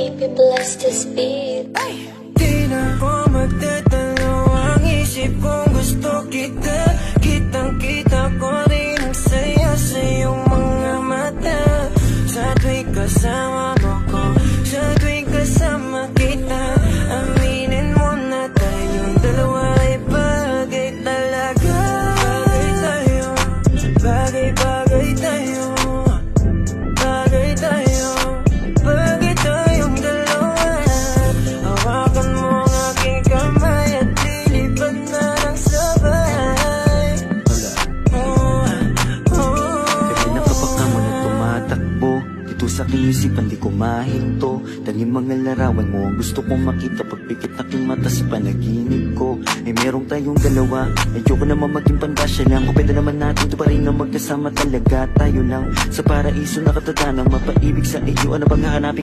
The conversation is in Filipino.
baby, bless this beat. Di na ko magtatalo ang isip kong gusto kita. Kitang-kita ko rin ang saya sa iyong mga mata. Sa tuwing kasama mo ko, sa tuwing kasama kita, aminin mo na tayong dalawa ay bagay talaga. Bagay tayo, bagay-bagay tayo, bagay tayo, bagay tayong dalawa. Hawakan mo ang aking kamay at lilipad na ng sabay. Pinakapaka mo na tumatakbo dito sa aking isipan, di ko mahinto. Dahil mga larawan mo ang gusto kong makita. Pagpikit aking mata sa panaginip ko, ay merong tayong dalawa. Ayoko naman maging pandasya lang, kung pwede naman natin ito pa rin na magkasama talaga. Tayo lang sa paraiso na katatanang mapaibig sa iyo. Ano bang hahanapin?